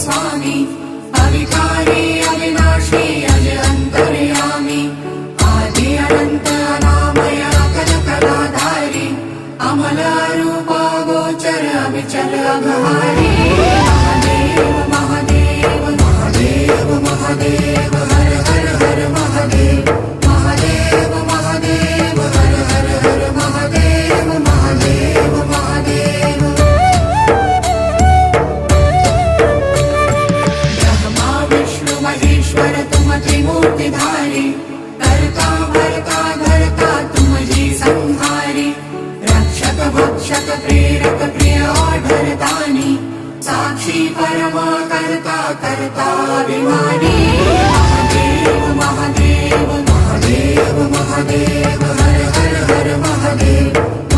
स्वामी अविकारी अविनाशी अज अंतर्यामी आदि अनंत अनामय अकल कलाधारी अमल रूप गोचर अविचल अघहारी महादेव महादेव महादेव महादेव हर हर हर महादेव महादेव महादेव हर हर हर महादेव महादेव महादेव। ब्रह्मा विष्णु महेश्वर तुम त्रिमूर्तिधारी कर्ता भर्ता धर्ता तुम जी संहारी रक्षक भक्षक प्रेरक प्रिय धरतानी साक्षी परमा कर्ता कर्ता अभिमानी महादेव महादेव महादेव महादेव हर हर हर महादेव।